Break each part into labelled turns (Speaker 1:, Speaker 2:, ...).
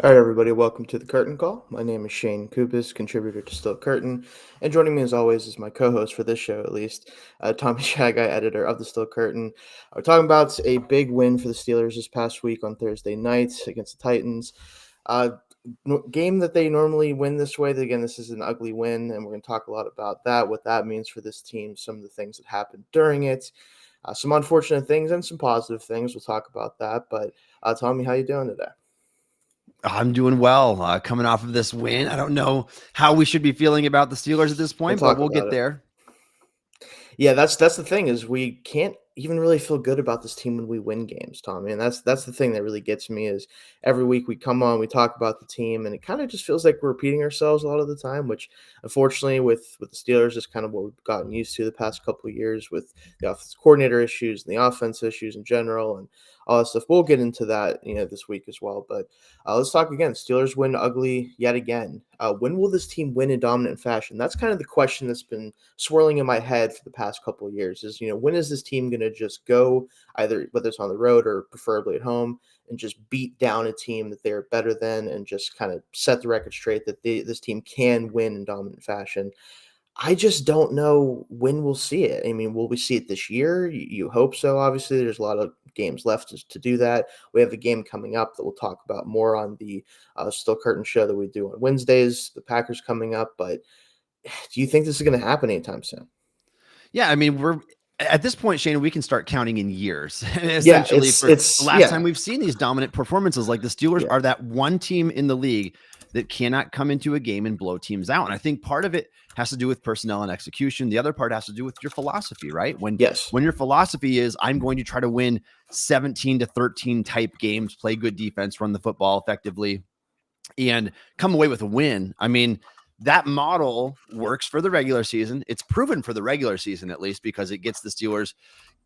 Speaker 1: All right, everybody, welcome to the Curtain Call. My name is Shayne Kubas, contributor to Still Curtain, and joining me as always is my co-host for this show, at least, Tommy Jaggi, editor of the Still Curtain. We're talking about a big win for the Steelers this past week on Thursday night against the Titans. Game that they normally win this way. Again, this is an ugly win, and we're going to talk a lot about that, what that means for this team, some of the things that happened during it, some unfortunate things, and some positive things. We'll talk about that. But Tommy, how you doing today?
Speaker 2: I'm doing well. Coming off of this win, I don't know how we should be feeling about the Steelers at this
Speaker 1: We'll
Speaker 2: point, but
Speaker 1: talk
Speaker 2: we'll
Speaker 1: about
Speaker 2: get
Speaker 1: it.
Speaker 2: there.
Speaker 1: Yeah, that's the thing is we can't even really feel good about this team when we win games, Tommy. And that's the thing that really gets me is every week we come on, we talk about the team, and it kind of just feels like we're repeating ourselves a lot of the time, which unfortunately with the Steelers is kind of what we've gotten used to the past couple of years with the offensive coordinator issues and the offense issues in general and all that stuff. We'll get into that, this week as well. But let's talk again. Steelers win ugly yet again. When will this team win in dominant fashion? That's kind of the question that's been swirling in my head for the past couple of years is, when is this team going to just go either whether it's on the road or preferably at home and just beat down a team that they're better than and just kind of set the record straight that this team can win in dominant fashion. I just don't know when we'll see it. I mean, will we see it this year? You hope so. Obviously, there's a lot of games left to do that. We have a game coming up that we'll talk about more on the Still Curtain show that we do on Wednesdays. The Packers coming up, but do you think this is going to happen anytime soon?
Speaker 2: Yeah, I mean, we're at this point, Shane, we can start counting in years.
Speaker 1: Yeah,
Speaker 2: Essentially,
Speaker 1: it's
Speaker 2: for the
Speaker 1: it's
Speaker 2: last
Speaker 1: yeah,
Speaker 2: time we've seen these dominant performances, like the Steelers
Speaker 1: yeah.
Speaker 2: are that one team in the league that cannot come into a game and blow teams out. And I think part of it has to do with personnel and execution. The other part has to do with your philosophy, right?
Speaker 1: Yes.
Speaker 2: When your philosophy is I'm going to try to win 17-13 type games, play good defense, run the football effectively, and come away with a win. I mean, that model works for the regular season. It's proven for the regular season, at least, because it gets the Steelers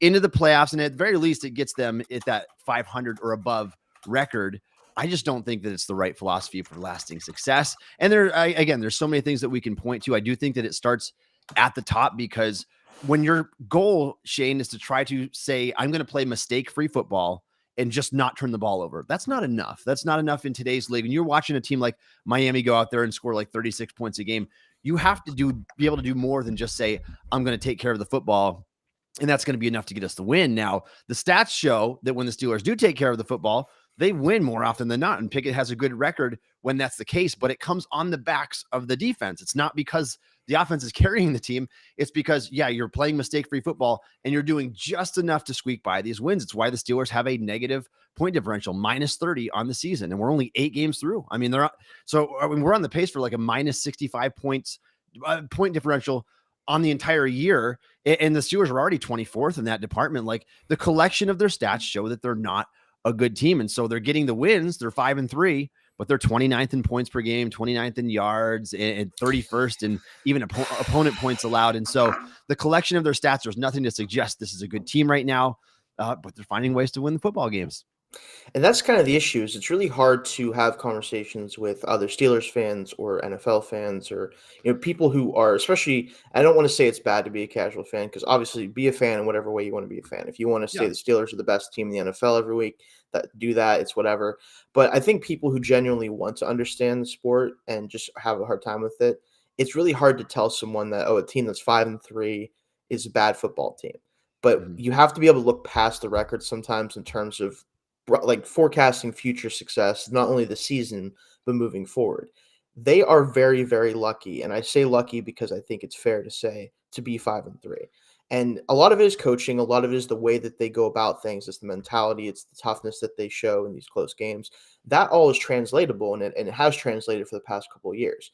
Speaker 2: into the playoffs. And at the very least, it gets them at that 500 or above record. I just don't think that it's the right philosophy for lasting success. And there's so many things that we can point to. I do think that it starts at the top because when your goal, Shane, is to try to say, I'm going to play mistake-free football and just not turn the ball over. That's not enough. That's not enough in today's league. And you're watching a team like Miami go out there and score like 36 points a game. You have to be able to do more than just say, I'm going to take care of the football. And that's going to be enough to get us the win. Now, the stats show that when the Steelers do take care of the football, they win more often than not. And Pickett has a good record when that's the case, but it comes on the backs of the defense. It's not because the offense is carrying the team. It's because, you're playing mistake-free football and you're doing just enough to squeak by these wins. It's why the Steelers have a negative point differential, minus 30 on the season. And we're only 8 games through. I mean, we're on the pace for like a minus 65 points point differential on the entire year. And the Steelers are already 24th in that department. Like, the collection of their stats show that they're not a good team. And so they're getting the wins. They're 5-3, but they're 29th in points per game, 29th in yards, and 31st in even opponent points allowed. And so the collection of their stats, there's nothing to suggest this is a good team right now, but they're finding ways to win the football games.
Speaker 1: And that's kind of the issue is it's really hard to have conversations with other Steelers fans or NFL fans or people who are especially I don't want to say it's bad to be a casual fan because obviously be a fan in whatever way you want to be a fan. If you want to say
Speaker 2: Yeah.
Speaker 1: the Steelers are the best team in the NFL every week, do that, it's whatever. But I think people who genuinely want to understand the sport and just have a hard time with it, it's really hard to tell someone that a team that's 5-3 is a bad football team. But
Speaker 2: Mm-hmm.
Speaker 1: you have to be able to look past the record sometimes in terms of like forecasting future success, not only the season, but moving forward. They are very, very lucky. And I say lucky because I think it's fair to say to be 5-3. And a lot of it is coaching. A lot of it is the way that they go about things. It's the mentality. It's the toughness that they show in these close games. That all is translatable, and it has translated for the past couple of years.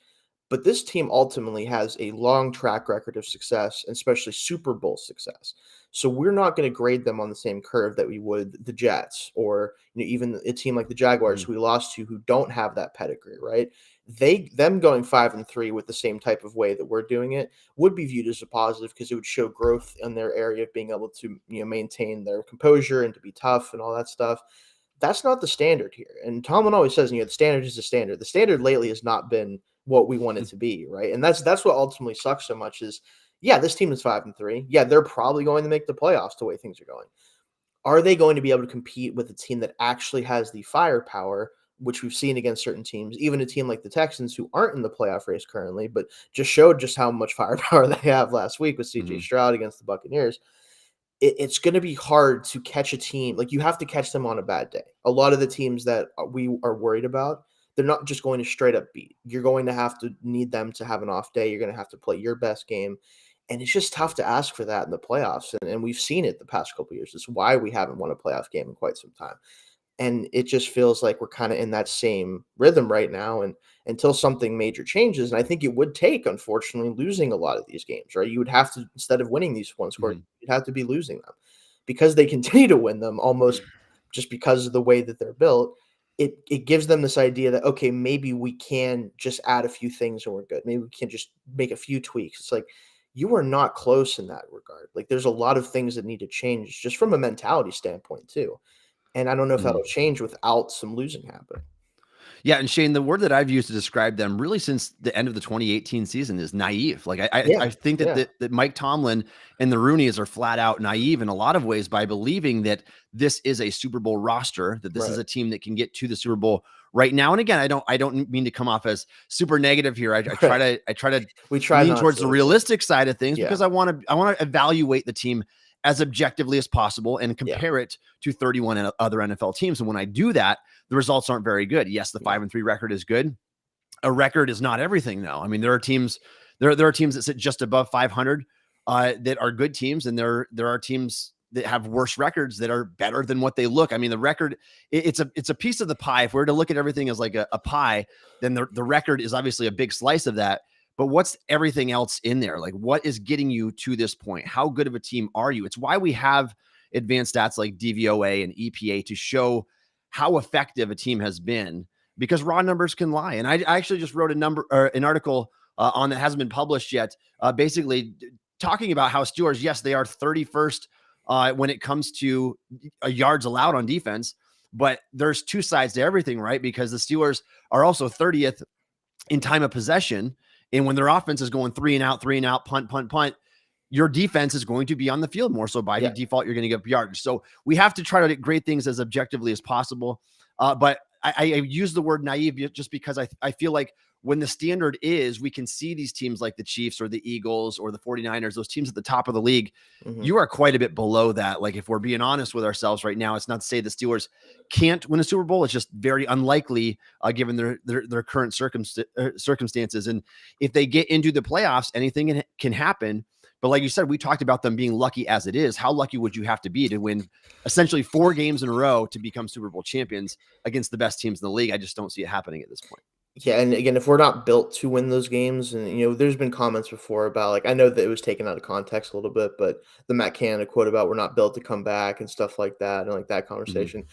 Speaker 1: But this team ultimately has a long track record of success, and especially Super Bowl success. So we're not going to grade them on the same curve that we would the Jets or even a team like the Jaguars who we lost to who don't have that pedigree, right? Them going 5-3 with the same type of way that we're doing it would be viewed as a positive because it would show growth in their area of being able to maintain their composure and to be tough and all that stuff. That's not the standard here. And Tomlin always says, the standard is the standard. The standard lately has not been what we want it to be, right? And that's what ultimately sucks so much is, this team is 5-3. Yeah, they're probably going to make the playoffs the way things are going. Are they going to be able to compete with a team that actually has the firepower which we've seen against certain teams, even a team like the Texans who aren't in the playoff race currently, but just showed just how much firepower they have last week with CJ Stroud against the Buccaneers. It's going to be hard to catch a team. Like, you have to catch them on a bad day. A lot of the teams that we are worried about, they're not just going to straight up beat. You're going to have to need them to have an off day. You're going to have to play your best game. And it's just tough to ask for that in the playoffs. And we've seen it the past couple of years. It's why we haven't won a playoff game in quite some time. And it just feels like we're kind of in that same rhythm right now. And until something major changes, and I think it would take, unfortunately, losing a lot of these games, right? You would have to, instead of winning these one score, you'd have to be losing them, because they continue to win them almost just because of the way that they're built. It gives them this idea that, okay, maybe we can just add a few things and we're good. Maybe we can just make a few tweaks. It's like, you are not close in that regard. Like, there's a lot of things that need to change just from a mentality standpoint too. And I don't know if that'll change without some losing happening.
Speaker 2: Yeah, and Shayne, the word that I've used to describe them really since the end of the 2018 season is naive. Like, I think that Mike Tomlin and the Rooneys are flat out naive in a lot of ways by believing that this is a Super Bowl roster, that this is a team that can get to the Super Bowl right now. And again, I don't mean to come off as super negative here. I try to lean towards the realistic side of things, because I want to evaluate the team as objectively as possible and compare it to 31 other NFL teams. And when I do that, the results aren't very good. Yes, the 5-3 record is good. A record is not everything, though. I mean, there are teams that sit just above 500 that are good teams, and there are teams that have worse records that are better than what they look. I mean, the record, it's a piece of the pie. If we're to look at everything as like a pie, then the record is obviously a big slice of that. But what's everything else in there? Like, what is getting you to this point? How good of a team are you? It's why we have advanced stats like DVOA and EPA to show how effective a team has been, because raw numbers can lie. And I actually just wrote an article on that hasn't been published yet, basically talking about how Steelers, yes, they are 31st when it comes to yards allowed on defense, but there's two sides to everything, right? Because the Steelers are also 30th in time of possession. And when their offense is going 3 and out, punt, your defense is going to be on the field more. So by default, you're going to give up yards. So we have to try to grade things as objectively as possible. But I use the word naive just because I feel like when the standard is, we can see these teams like the Chiefs or the Eagles or the 49ers, those teams at the top of the league, you are quite a bit below that. Like, if we're being honest with ourselves right now, it's not to say the Steelers can't win a Super Bowl. It's just very unlikely given their current circumstances. And if they get into the playoffs, anything can happen. But like you said, we talked about them being lucky as it is. How lucky would you have to be to win essentially 4 games in a row to become Super Bowl champions against the best teams in the league? I just don't see it happening at this point.
Speaker 1: Yeah, and again, if we're not built to win those games, and there's been comments before about, like, I know that it was taken out of context a little bit, but the Matt Canada quote about we're not built to come back and stuff like that, and like that conversation.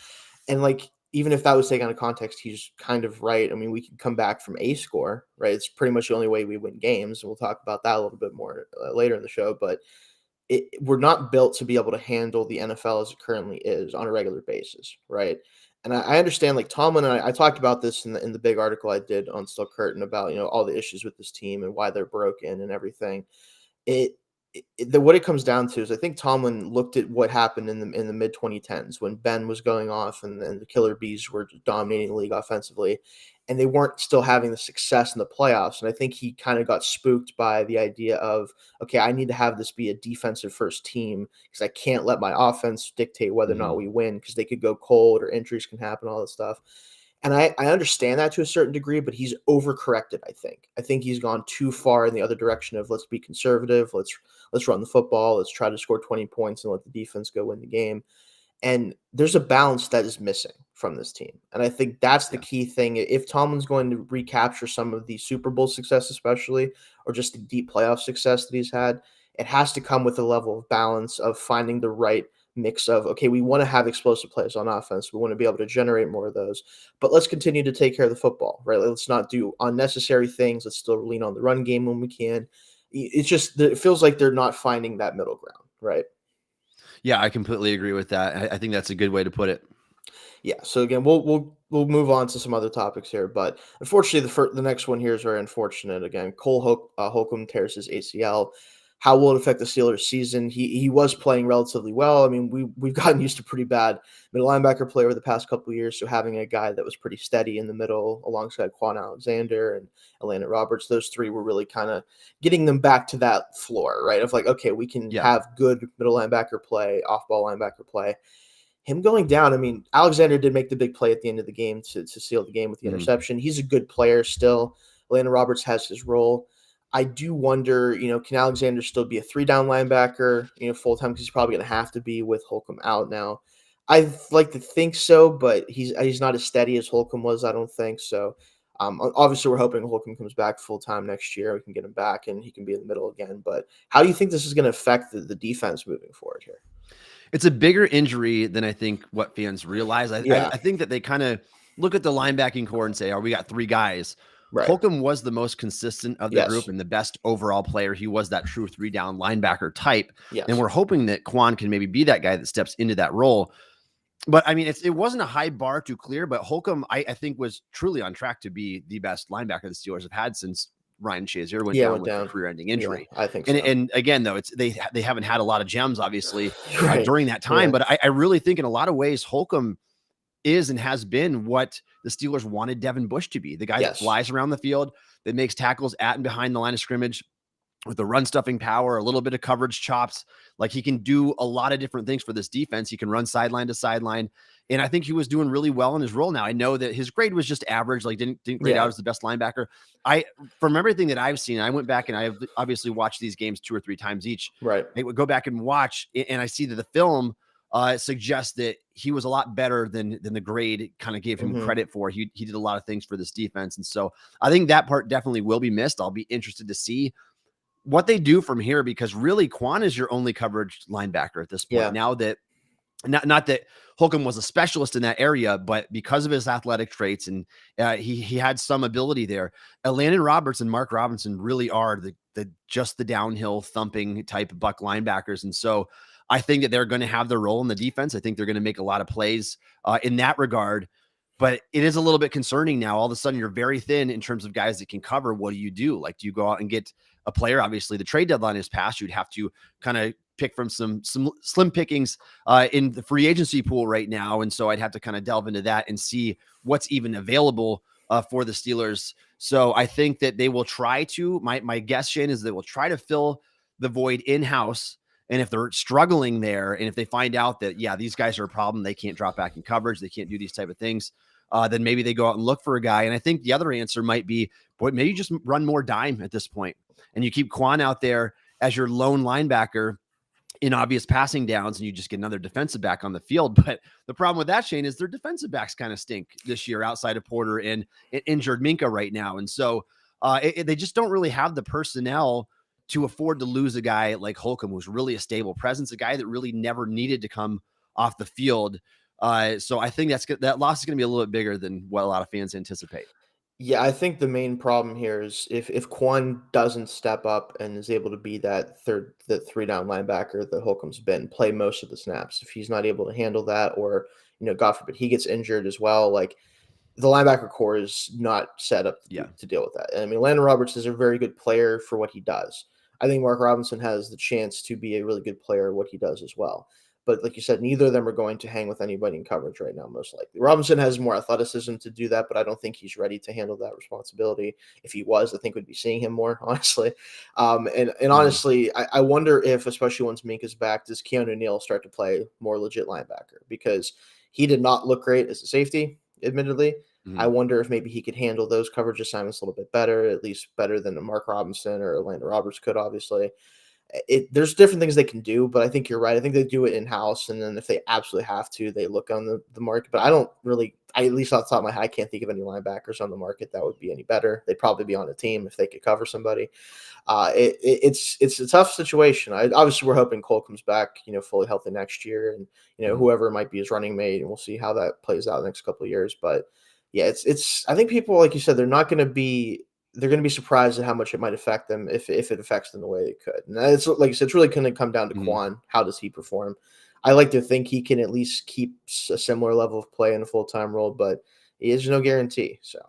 Speaker 1: And like, even if that was taken out of context, he's kind of right. I mean, we can come back from a score, right? It's pretty much the only way we win games. And we'll talk about that a little bit more later in the show, but we're not built to be able to handle the NFL as it currently is on a regular basis, right? And I understand, like, Tomlin and I talked about this in the big article I did on Still Curtain about, all the issues with this team and why they're broken and everything. What it comes down to is, I think Tomlin looked at what happened in the mid 2010s when Ben was going off and the Killer Bees were dominating the league offensively, and they weren't still having the success in the playoffs. And I think he kind of got spooked by the idea of, okay, I need to have this be a defensive first team because I can't let my offense dictate whether or not we win, because they could go cold or injuries can happen, all that stuff. And I understand that to a certain degree, but he's overcorrected, I think. I think he's gone too far in the other direction of, let's be conservative, let's run the football, let's try to score 20 points and let the defense go win the game. And there's a balance that is missing from this team. And I think that's the key thing. If Tomlin's going to recapture some of the Super Bowl success, especially, or just the deep playoff success that he's had, it has to come with a level of balance of finding the right mix of, okay, we want to have explosive plays on offense. We want to be able to generate more of those, but let's continue to take care of the football, right? Let's not do unnecessary things. Let's still lean on the run game when we can. It's just, it feels like they're not finding that middle ground, right?
Speaker 2: Yeah, I completely agree with that. I think that's a good way to put it.
Speaker 1: Yeah. So again, we'll move on to some other topics here, but unfortunately, the next one here is very unfortunate. Again, Cole Holcomb tears his ACL. How will it affect the Steelers season? He was playing relatively well. I mean, we've gotten used to pretty bad middle linebacker play over the past couple of years. So having a guy that was pretty steady in the middle alongside Quan Alexander and Atlanta Roberts, those three were really kind of getting them back to that floor, right? Of like, okay, we can
Speaker 2: Yeah.
Speaker 1: have good middle linebacker play, off ball linebacker play. Him going down, I mean, Alexander did make the big play at the end of the game to seal the game with the interception. He's a good player still. Atlanta Roberts has his role. I do wonder, can Alexander still be a 3-down linebacker, full time? Because he's probably going to have to be with Holcomb out now. I'd like to think so, but he's not as steady as Holcomb was, I don't think. So obviously, we're hoping Holcomb comes back full time next year. We can get him back and he can be in the middle again. But how do you think this is going to affect the defense moving forward here?
Speaker 2: It's a bigger injury than I think what fans realize. I think that they kind of look at the linebacking core and say, we got 3 guys.
Speaker 1: Right.
Speaker 2: Holcomb was the most consistent of the group and the best overall player. He was that true 3-down linebacker type.
Speaker 1: Yes.
Speaker 2: And we're hoping that Quan can maybe be that guy that steps into that role. But I mean, it wasn't a high bar to clear, but Holcomb, I think, was truly on track to be the best linebacker the Steelers have had since Ryan Shazier went down with a career-ending injury.
Speaker 1: Yeah, I think so.
Speaker 2: And again, though, they haven't had a lot of gems, obviously, during that
Speaker 1: Yeah.
Speaker 2: time. But I really think in a lot of ways, Holcomb is and has been what the Steelers wanted Devin Bush to be. The guy that flies around the field, that makes tackles at and behind the line of scrimmage with the run stuffing power, a little bit of coverage chops. Like, he can do a lot of different things for this defense. He can run sideline to sideline. And I think he was doing really well in his role. Now, I know that his grade was just average, like didn't grade out as the best linebacker. From everything that I've seen, I went back and I've obviously watched these games 2 or 3 times each.
Speaker 1: Right.
Speaker 2: I would go back and watch, and I see that the film suggests that he was a lot better than the grade kind of gave him credit for. He did a lot of things for this defense. And so I think that part definitely will be missed. I'll be interested to see what they do from here, because really Quan is your only coverage linebacker at this point.
Speaker 1: Yeah.
Speaker 2: Now that not that Holcomb was a specialist in that area, but because of his athletic traits and he had some ability there. Landon Roberts and Mark Robinson really are the downhill thumping type buck linebackers. And so I think that they're going to have their role in the defense. I think they're going to make a lot of plays in that regard. But it is a little bit concerning now. All of a sudden, you're very thin in terms of guys that can cover. What do? Like, do you go out and get a player? Obviously, the trade deadline is passed. You'd have to kind of pick from some slim pickings in the free agency pool right now. And so I'd have to kind of delve into that and see what's even available for the Steelers. So I think that they will try to, my guess, Shayne, is they will try to fill the void in-house. And if they're struggling there, and if they find out that, these guys are a problem, they can't drop back in coverage, they can't do these type of things, then maybe they go out and look for a guy. And I think the other answer might be, maybe you just run more dime at this point, and you keep Quan out there as your lone linebacker in obvious passing downs, and you just get another defensive back on the field. But the problem with that, Shayne, is their defensive backs kind of stink this year outside of Porter and injured Minka right now. And so they just don't really have the personnel to afford to lose a guy like Holcomb, who's really a stable presence, a guy that really never needed to come off the field. So I think that loss is going to be a little bit bigger than what a lot of fans anticipate.
Speaker 1: Yeah, I think the main problem here is if Quan doesn't step up and is able to be that 3-down linebacker that Holcomb's been, play most of the snaps. If he's not able to handle that, or God forbid he gets injured as well, like, the linebacker core is not set up to deal with that. And I mean, Landon Roberts is a very good player for what he does. I think Mark Robinson has the chance to be a really good player at what he does as well. But like you said, neither of them are going to hang with anybody in coverage right now, most likely. Robinson has more athleticism to do that, but I don't think he's ready to handle that responsibility. If he was, I think we'd be seeing him more, honestly. And honestly, I wonder if, especially once Minka's back, does Keanu Neal start to play more legit linebacker? Because he did not look great as a safety, admittedly. I wonder if maybe he could handle those coverage assignments a little bit better, at least better than Mark Robinson or Landon Roberts could, obviously. There's different things they can do, but I think you're right. I think they do it in-house, and then if they absolutely have to, they look on the market. But at least off the top of my head, I can't think of any linebackers on the market that would be any better. They'd probably be on a team if they could cover somebody. It's a tough situation. Obviously, we're hoping Cole comes back, fully healthy next year, and whoever might be his running mate, and we'll see how that plays out the next couple of years. But yeah, it's. I think people, like you said, they're going to be surprised at how much it might affect them if it affects them the way it could. And it's like you said, it's really going to come down to Quan. How does he perform? I like to think he can at least keep a similar level of play in a full-time role, but there's no guarantee. So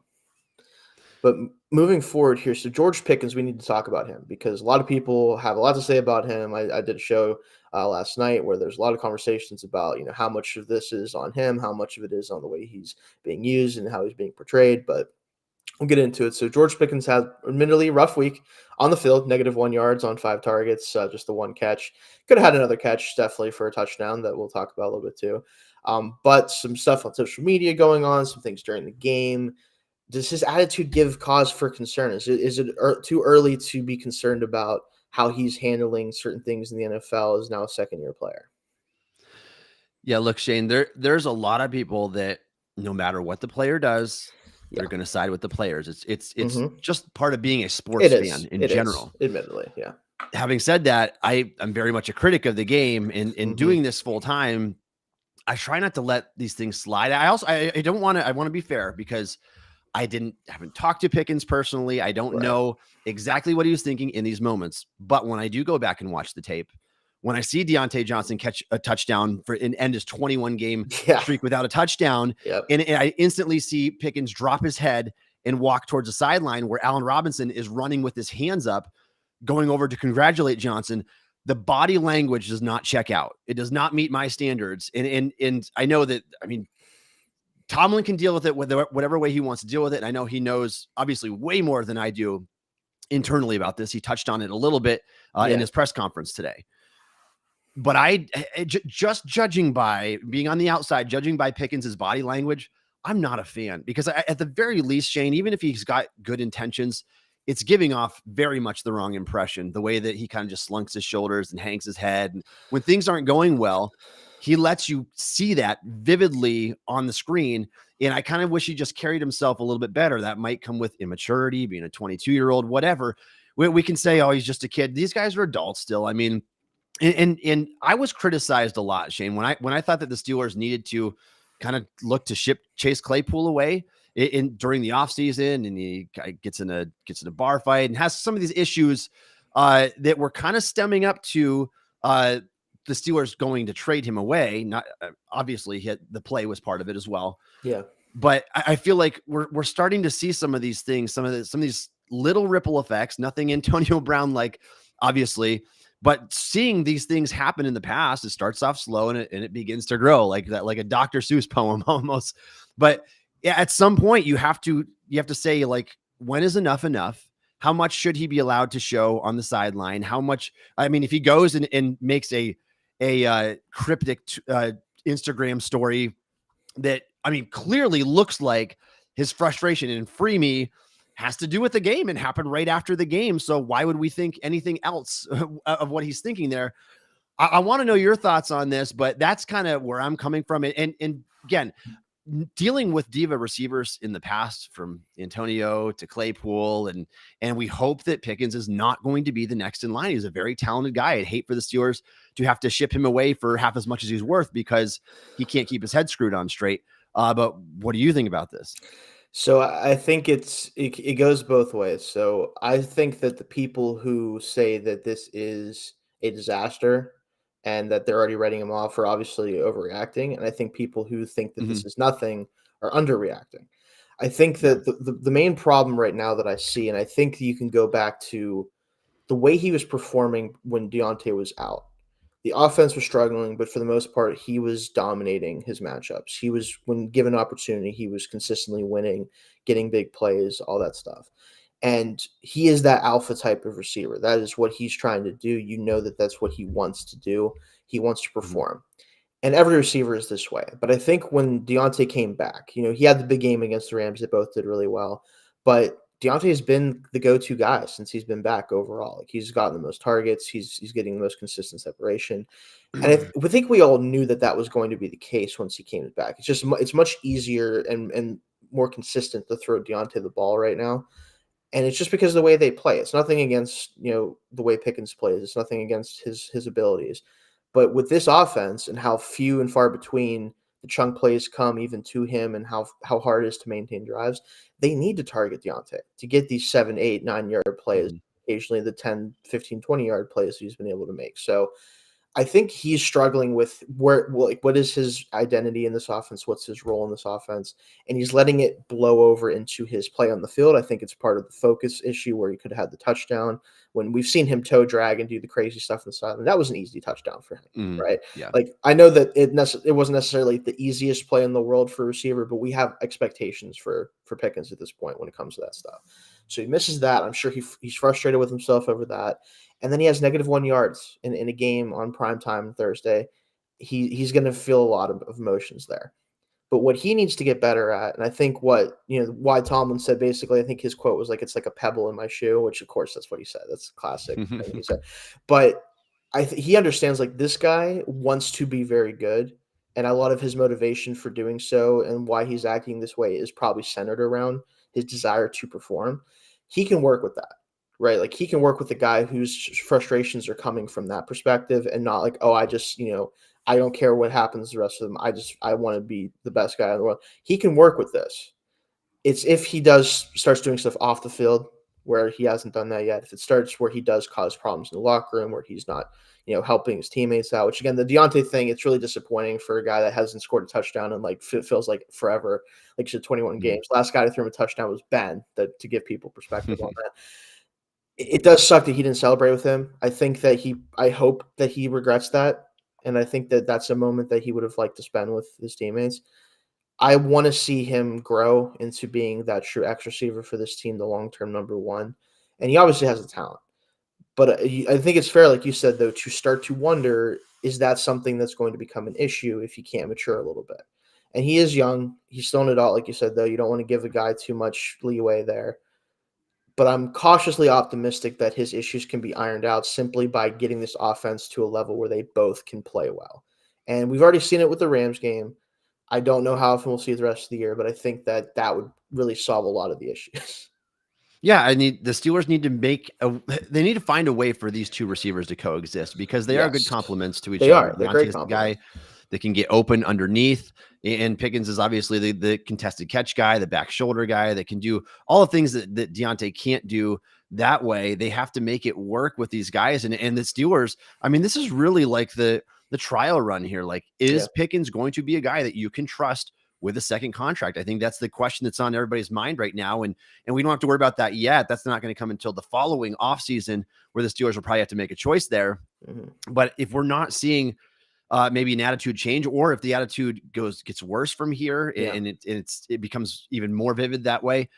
Speaker 1: But moving forward here, so George Pickens, we need to talk about him because a lot of people have a lot to say about him. I did a show last night where there's a lot of conversations about, how much of this is on him, how much of it is on the way he's being used and how he's being portrayed. But we'll get into it. So George Pickens had admittedly a rough week on the field, -1 yards on 5 targets, just the one catch. Could have had another catch, definitely for a touchdown that we'll talk about a little bit too. But some stuff on social media going on, some things during the game. Does his attitude give cause for concern? Is it too early to be concerned about how he's handling certain things in the NFL as now a second-year player?
Speaker 2: Yeah, look, Shayne, there's a lot of people that no matter what the player does,
Speaker 1: Yeah.
Speaker 2: they're going to side with the players. It's
Speaker 1: Mhm.
Speaker 2: just part of being a sports
Speaker 1: It
Speaker 2: fan
Speaker 1: is.
Speaker 2: in
Speaker 1: It is.
Speaker 2: general.
Speaker 1: Admittedly, yeah.
Speaker 2: Having said that, I'm very much a critic of the game. In
Speaker 1: Mhm.
Speaker 2: doing this full time, I try not to let these things slide. I don't want to. I want to be fair because haven't talked to Pickens personally. I don't
Speaker 1: Right.
Speaker 2: know exactly what he was thinking in these moments. But when I do go back and watch the tape, when I see Deontay Johnson catch a touchdown for and end his 21 game
Speaker 1: Yeah.
Speaker 2: streak without a touchdown,
Speaker 1: Yep.
Speaker 2: and I instantly see Pickens drop his head and walk towards the sideline where Allen Robinson is running with his hands up, going over to congratulate Johnson. The body language does not check out. It does not meet my standards. And I know that, I mean, Tomlin can deal with it whatever way he wants to deal with it. And I know he knows obviously way more than I do internally about this. He touched on it a little bit in
Speaker 1: Yeah.
Speaker 2: his press conference today. But just judging by being on the outside, judging by Pickens' body language, I'm not a fan because at the very least, Shayne, even if he's got good intentions, it's giving off very much the wrong impression. The way that he kind of just slunks his shoulders and hangs his head. And when things aren't going well, he lets you see that vividly on the screen. And I kind of wish he just carried himself a little bit better. That might come with immaturity, being a 22-year-old, whatever. We can say, oh, he's just a kid. These guys are adults still. I mean, and I was criticized a lot, Shayne, when I thought that the Steelers needed to kind of look to ship Chase Claypool away during the offseason, and he gets in a bar fight and has some of these issues that were kind of stemming up to the Steelers going to trade him away. Not obviously the play was part of it as well,
Speaker 1: Yeah.
Speaker 2: but I feel like we're starting to see some of these things, some of these little ripple effects. Nothing Antonio Brown like, obviously, but seeing these things happen in the past, it starts off slow and it begins to grow like that, like a Dr. Seuss poem almost. But yeah, at some point you have to say, like, when is enough enough? How much should he be allowed to show on the sideline? How much? I mean, if he goes and makes a cryptic Instagram story that, I mean, clearly looks like his frustration and free me has to do with the game and happened right after the game. So why would we think anything else of what he's thinking there? I want to know your thoughts on this, but that's kind of where I'm coming from. And again, dealing with diva receivers in the past, from Antonio to Claypool, and we hope that Pickens is not going to be the next in line. He's a very talented guy. I'd hate for the Steelers to have to ship him away for half as much as he's worth because he can't keep his head screwed on straight. But what do you think about this?
Speaker 1: So I think it goes both ways. So I think that the people who say that this is a disaster and that they're already writing him off are obviously overreacting. And I think people who think that
Speaker 2: Mhm.
Speaker 1: this is nothing are underreacting. I think
Speaker 2: Yeah.
Speaker 1: that the main problem right now that I see, and I think you can go back to the way he was performing when Deontay was out. The offense was struggling, but for the most part, he was dominating his matchups. He was, when given opportunity, he was consistently winning, getting big plays, all that stuff. And he is that alpha type of receiver. That is what he's trying to do. You know that that's what he wants to do. He wants to
Speaker 2: Mhm.
Speaker 1: perform. And every receiver is this way. But I think when Deontay came back, he had the big game against the Rams. They both did really well. But Deontay has been the go-to guy since he's been back overall. Like, he's gotten the most targets. He's getting the most consistent separation. And I think we all knew that that was going to be the case once he came back. It's just it's much easier and more consistent to throw Deontay the ball right now. And it's just because of the way they play. It's nothing against, the way Pickens plays. It's nothing against his abilities. But with this offense and how few and far between the chunk plays come even to him and how hard it is to maintain drives, they need to target Deontay to get these 7, 8, 9 yard plays,
Speaker 2: Mhm.
Speaker 1: occasionally the 10, 15, 20 yard plays he's been able to make. So I think he's struggling with what is his identity in this offense? What's his role in this offense? And he's letting it blow over into his play on the field. I think it's part of the focus issue where he could have had the touchdown when we've seen him toe drag and do the crazy stuff on the sideline. That was an easy touchdown for him, right?
Speaker 2: Yeah.
Speaker 1: Like I know that it wasn't necessarily the easiest play in the world for a receiver, but we have expectations for Pickens at this point when it comes to that stuff. So he misses that. I'm sure he's frustrated with himself over that. And then he has -1 yards in a game on primetime Thursday. He's going to feel a lot of emotions there. But what he needs to get better at, and I think why Tomlin said basically, I think his quote was like, "It's like a pebble in my shoe," which of course that's what he said. That's a classic thing he said. But he understands like this guy wants to be very good, and a lot of his motivation for doing so and why he's acting this way is probably centered around his desire to perform. He can work with that, right? Like he can work with a guy whose frustrations are coming from that perspective and not like, oh, I don't care what happens the rest of them. I want to be the best guy in the world. He can work with this. It's if he starts doing stuff off the field where he hasn't done that yet. If it starts where he does cause problems in the locker room, where he's not, helping his teammates out, which again, the Deontay thing, it's really disappointing for a guy that hasn't scored a touchdown in like feels like forever. Like he said, 21 games. Last guy to throw him a touchdown was Ben. To give people perspective on that. It does suck that he didn't celebrate with him. I hope that he regrets that. And I think that that's a moment that he would have liked to spend with his teammates. I want to see him grow into being that true X receiver for this team, the long-term number one. And he obviously has the talent. But I think it's fair, like you said, though, to start to wonder, is that something that's going to become an issue if he can't mature a little bit? And he is young. He's still an adult, like you said, though. You don't want to give a guy too much leeway there. But I'm cautiously optimistic that his issues can be ironed out simply by getting this offense to a level where they both can play well. And we've already seen it with the Rams game. I don't know how often we'll see it the rest of the year, but I think that would really solve a lot of the issues.
Speaker 2: Yeah, the Steelers need they need to find a way for these two receivers to coexist because they are good complements to each other.
Speaker 1: They're great
Speaker 2: the guy that can get open underneath, and Pickens is obviously the contested catch guy, the back shoulder guy that can do all the things that Deontay can't do. That way, they have to make it work with these guys, and the Steelers. I mean, this is really like the trial run here. Like, is Pickens going to be a guy that you can trust with a second contract? I think that's the question that's on everybody's mind right now. And we don't have to worry about that yet. That's not going to come until the following offseason where the Steelers will probably have to make a choice there. Mm-hmm. But if we're not seeing maybe an attitude change, or if the attitude gets worse from here and it becomes even more vivid that way,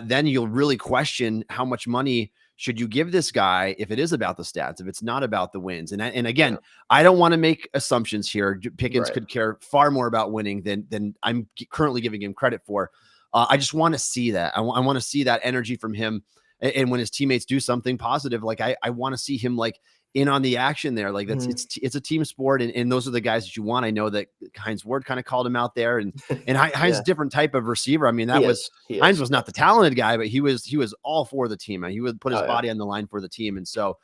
Speaker 2: then you'll really question how much money should you give this guy if it is about the stats, if it's not about the wins. And again, I don't want to make assumptions here. Pickens could care far more about winning than I'm currently giving him credit for. I just want to see that. I want to see that energy from him. And when his teammates do something positive, like I want to see him like in on the action there. Like it's a team sport. And those are the guys that you want. I know that Hines Ward kind of called him out there, and Hines different type of receiver. I mean, Hines was not the talented guy, but he was all for the team. And he would put his body on the line for the team. And so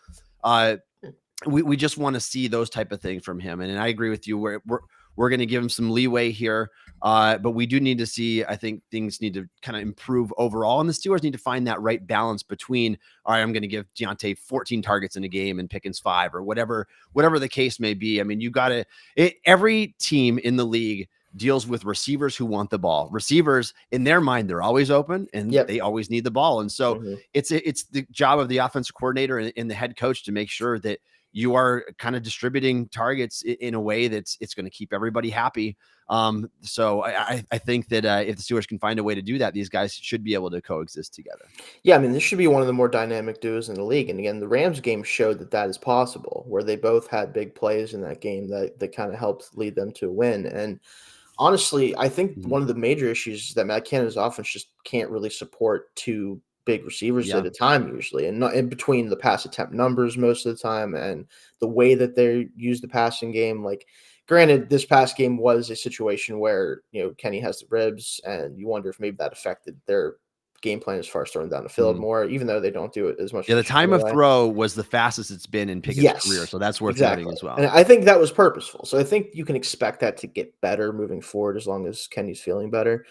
Speaker 2: we just want to see those type of things from him. And I agree with you. We're going to give him some leeway here. But we do need to see, I think things need to kind of improve overall. And the Steelers need to find that right balance between, all right, I'm going to give Deontay 14 targets in a game and Pickens 5 or whatever the case may be. I mean, every team in the league deals with receivers who want the ball. Receivers, in their mind, they're always open and they always need the ball. And so it's the job of the offensive coordinator and the head coach to make sure that you are kind of distributing targets in a way it's going to keep everybody happy. So I think that if the Steelers can find a way to do that, these guys should be able to coexist together.
Speaker 1: Yeah, I mean, this should be one of the more dynamic duos in the league. And again, the Rams game showed that is possible, where they both had big plays in that game that kind of helped lead them to a win. And honestly, I think one of the major issues is that Matt Canada's offense just can't really support two big receivers at a time usually, and not in between the pass attempt numbers most of the time and the way that they use the passing game. Like, granted, this past game was a situation where, Kenny has the ribs and you wonder if maybe that affected their game plan as far as throwing down the field more, even though they don't do it as much.
Speaker 2: Yeah, the time of throw was the fastest it's been in Pickett's career, so that's worth noting as well.
Speaker 1: And I think that was purposeful. So I think you can expect that to get better moving forward as long as Kenny's feeling better.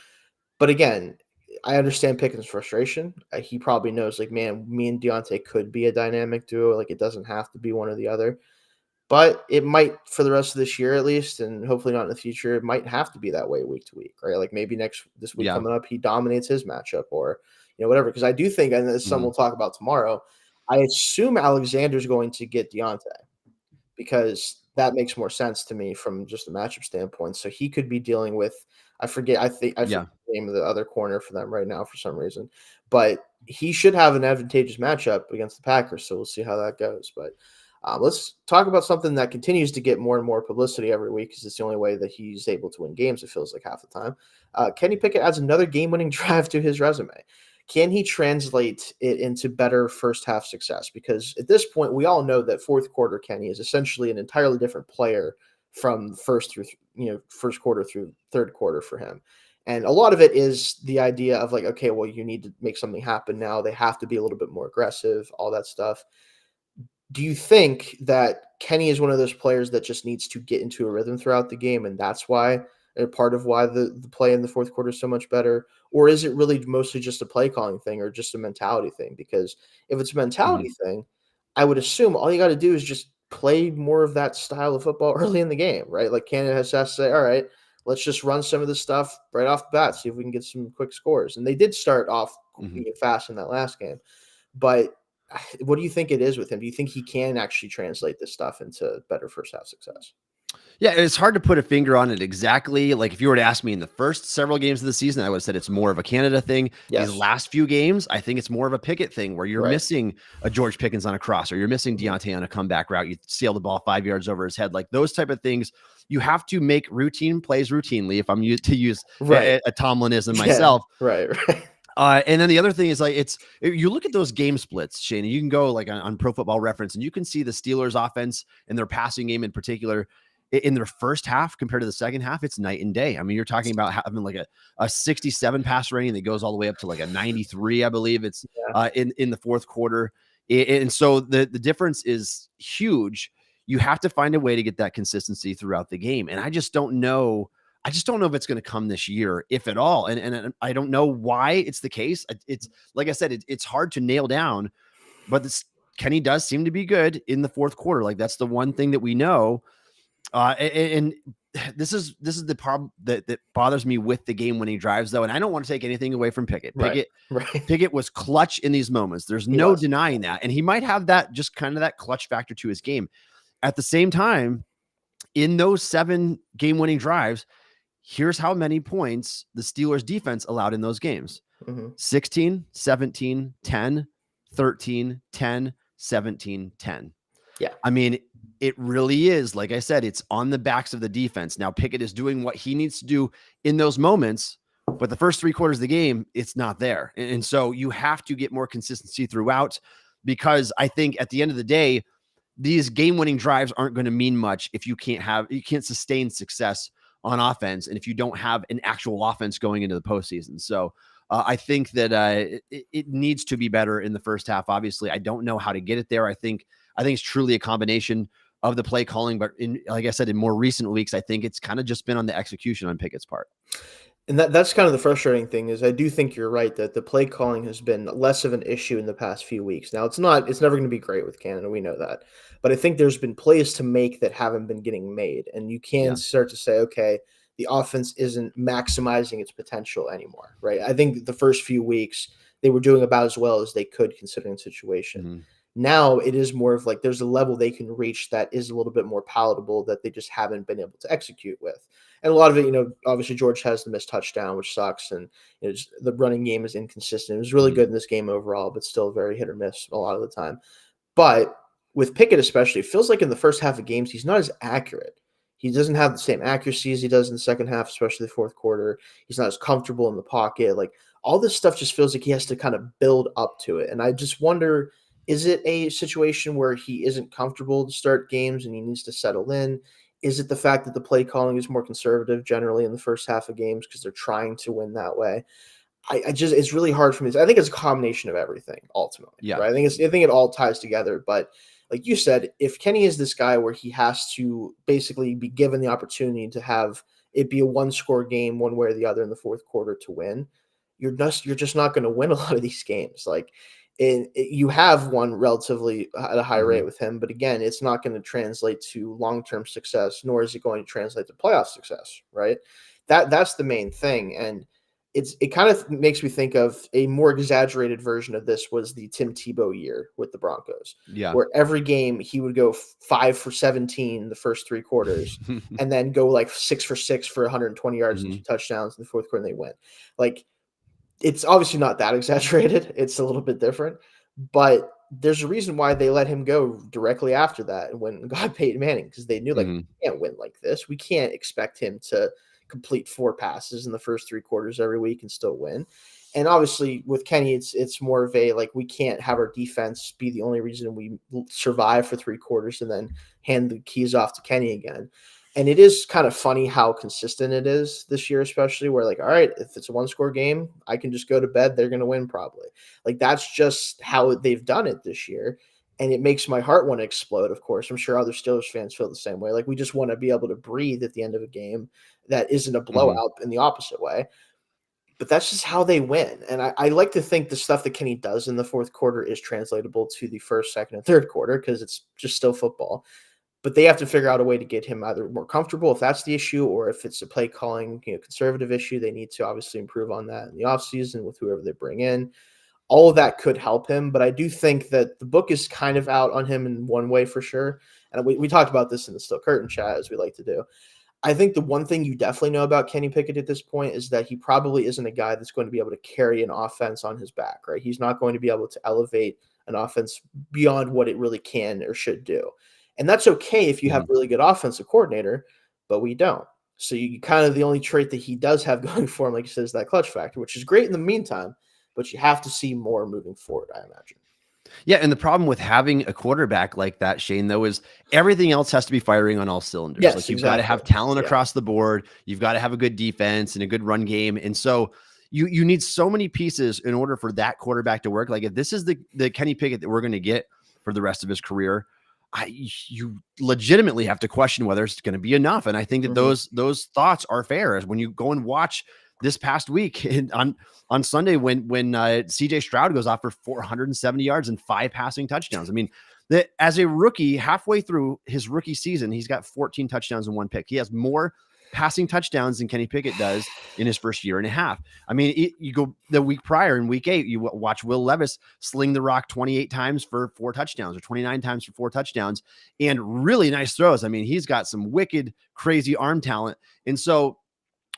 Speaker 1: But again, I understand Pickens' frustration. He probably knows, like, man, me and Deontay could be a dynamic duo. Like, it doesn't have to be one or the other. But it might, for the rest of this year at least, and hopefully not in the future, it might have to be that way week to week, right? Like maybe this week
Speaker 2: Yeah.
Speaker 1: coming up, he dominates his matchup, or whatever. Because I do think, and this is something
Speaker 2: Mhm.
Speaker 1: we'll talk about tomorrow. I assume Alexander's going to get Deontay, because that makes more sense to me from just a matchup standpoint. So he could be dealing with, I forget
Speaker 2: Yeah.
Speaker 1: the name of the other corner for them right now for some reason, but he should have an advantageous matchup against the Packers. So we'll see how that goes. But let's talk about something that continues to get more and more publicity every week, because it's the only way that he's able to win games. It feels like half the time. Kenny Pickett adds another game-winning drive to his resume. Can he translate it into better first half success? Because at this point, we all know that fourth quarter Kenny is essentially an entirely different player from first quarter through third quarter for him. And a lot of it is the idea of like, okay, well, you need to make something happen now. They have to be a little bit more aggressive, all that stuff. Do you think that Kenny is one of those players that just needs to get into a rhythm throughout the game, and that's why, part of why the play in the fourth quarter is so much better? Or is it really mostly just a play calling thing or just a mentality thing? Because if it's a mentality
Speaker 2: Mhm.
Speaker 1: thing, I would assume all you got to do is just play more of that style of football early in the game, right? Like Canada has to say, all right, let's just run some of this stuff right off the bat, see if we can get some quick scores. And they did start off
Speaker 2: Mhm.
Speaker 1: fast in that last game. But what do you think it is with him? Do you think he can actually translate this stuff into better first half success?
Speaker 2: Yeah, it's hard to put a finger on it exactly. Like if you were to ask me in the first several games of the season, I would have said it's more of a Canada thing. These
Speaker 1: Yes.
Speaker 2: last few games, I think it's more of a Pickett thing where you're
Speaker 1: Right.
Speaker 2: missing a George Pickens on a cross or you're missing
Speaker 1: Mhm.
Speaker 2: Deontay on a comeback route. You sail the ball 5 yards over his head. Like those type of things, you have to make routine plays routinely. If I'm to use
Speaker 1: Right.
Speaker 2: a Tomlinism
Speaker 1: Yeah.
Speaker 2: myself,
Speaker 1: Right. Right.
Speaker 2: and then the other thing is like you look at those game splits, Shane. You can go like on Pro Football Reference, and you can see the Steelers' offense and their passing game in particular in their first half compared to the second half. It's night and day. I mean, you're talking about having like a 67 pass rating that goes all the way up to like a 93, I believe it's
Speaker 1: Yeah.
Speaker 2: in the fourth quarter, and so the difference is huge. You have to find a way to get that consistency throughout the game, and I just don't know. I just don't know if it's going to come this year, if at all. And I don't know why it's the case. It's like I said, it's hard to nail down, but this Kenny does seem to be good in the fourth quarter. Like that's the one thing that we know. And this is the problem that bothers me with the game winning drives, though. And I don't want to take anything away from Pickett.
Speaker 1: Right.
Speaker 2: Pickett
Speaker 1: Right.
Speaker 2: Pickett was clutch in these moments. There's
Speaker 1: He
Speaker 2: no
Speaker 1: was.
Speaker 2: denying that, and he might have that just kind of that clutch factor to his game. At the same time, in those 7 game winning drives, here's how many points the Steelers defense allowed in those games:
Speaker 1: Mhm.
Speaker 2: 16, 17, 10, 13, 10, 17, 10.
Speaker 1: Yeah.
Speaker 2: I mean, it really is, like I said, it's on the backs of the defense. Now, Pickett is doing what he needs to do in those moments, but the first 3 quarters of the game, it's not there. And so you have to get more consistency throughout, because I think at the end of the day, these game-winning drives aren't going to mean much if you can't sustain success on offense, and if you don't have an actual offense going into the postseason. So I think that it needs to be better in the first half. Obviously, I don't know how to get it there. I think it's truly a combination of the play calling, but like I said, in more recent weeks, I think it's kind of just been on the execution on Pickett's part.
Speaker 1: And that's kind of the frustrating thing, is I do think you're right that the play calling has been less of an issue in the past few weeks. Now it's never going to be great with Canada, we know that. But I think there's been plays to make that haven't been getting made, and you can
Speaker 2: Yeah.
Speaker 1: start to say, okay, the offense isn't maximizing its potential anymore, right? I think the first few weeks they were doing about as well as they could considering the situation.
Speaker 2: Mhm.
Speaker 1: Now it is more of like there's a level they can reach that is a little bit more palatable that they just haven't been able to execute with. And a lot of it, obviously George has the missed touchdown, which sucks, and the running game is inconsistent. It was really
Speaker 2: Mhm.
Speaker 1: good in this game overall, but still very hit or miss a lot of the time. But with Pickett especially, it feels like in the first half of games he's not as accurate. He doesn't have the same accuracy as he does in the second half, especially the fourth quarter. He's not as comfortable in the pocket. Like all this stuff just feels like he has to kind of build up to it. And I just wonder, is it a situation where he isn't comfortable to start games and he needs to settle in? Is it the fact that the play calling is more conservative generally in the first half of games because they're trying to win that way? I just it's really hard for me. I think it's a combination of everything ultimately,
Speaker 2: Yeah.
Speaker 1: right? I think it all ties together. But like you said, if Kenny is this guy where he has to basically be given the opportunity to have it be a one-score game one way or the other in the fourth quarter to win, you're just not going to win a lot of these games. Like you have won relatively at a high
Speaker 2: Mhm.
Speaker 1: rate with him, but again, it's not going to translate to long-term success, nor is it going to translate to playoff success, right? That's the main thing, and it kind of makes me think of a more exaggerated version of this was the Tim Tebow year with the Broncos,
Speaker 2: Yeah.
Speaker 1: where every game he would go 5 for 17 the first three quarters, and then go like 6 for 6 for 120 yards and 2
Speaker 2: Mhm.
Speaker 1: touchdowns in the fourth quarter, and they win. Like, it's obviously not that exaggerated. It's a little bit different, but there's a reason why they let him go directly after that and when got Peyton Manning, because they knew, like,
Speaker 2: Mhm.
Speaker 1: we can't win like this. We can't expect him to complete 4 passes in the first 3 quarters every week and still win. And obviously with Kenny, it's more of a, like, we can't have our defense be the only reason we survive for 3 quarters and then hand the keys off to Kenny again. And it is kind of funny how consistent it is this year, especially where, like, all right, if it's a 1-score game, I can just go to bed. They're going to win probably. Like, that's just how they've done it this year. And it makes my heart want to explode, of course. I'm sure other Steelers fans feel the same way. Like, we just want to be able to breathe at the end of a game that isn't a
Speaker 2: Mhm.
Speaker 1: blowout in the opposite way. But that's just how they win. And I like to think the stuff that Kenny does in the fourth quarter is translatable to the first, second, and third quarter because it's just still football. But they have to figure out a way to get him either more comfortable if that's the issue, or if it's a play calling, conservative issue, they need to obviously improve on that in the offseason with whoever they bring in. All of that could help him, but I do think that the book is kind of out on him in one way for sure. And we talked about this in the Still Curtain chat, as we like to do. I think the one thing you definitely know about Kenny Pickett at this point is that he probably isn't a guy that's going to be able to carry an offense on his back, right? He's not going to be able to elevate an offense beyond what it really can or should do. And that's okay if you have
Speaker 2: Mhm.
Speaker 1: a really good offensive coordinator, but we don't. So you kind of, the only trait that he does have going for him, like you said, is that clutch factor, which is great in the meantime, but you have to see more moving forward, I imagine.
Speaker 2: Yeah, and the problem with having a quarterback like that, Shayne, though, is everything else has to be firing on all cylinders. Like,
Speaker 1: Yes,
Speaker 2: you've got to
Speaker 1: exactly.
Speaker 2: have talent
Speaker 1: Yeah.
Speaker 2: across the board. You've got to have a good defense and a good run game. And so you need so many pieces in order for that quarterback to work. Like, if this is the Kenny Pickett that we're going to get for the rest of his career, you legitimately have to question whether it's going to be enough. And I think that
Speaker 1: Mhm.
Speaker 2: those thoughts are fair. As when you go and watch this past week on Sunday when CJ Stroud goes off for 470 yards and 5 passing touchdowns. I mean, that as a rookie, halfway through his rookie season, he's got 14 touchdowns and 1 pick. He has more passing touchdowns than Kenny Pickett does in his first year and a half. I mean, you go the week prior in week 8, you watch Will Levis sling the rock 28 times for 4 touchdowns or 29 times for 4 touchdowns and really nice throws. I mean, he's got some wicked, crazy arm talent. And so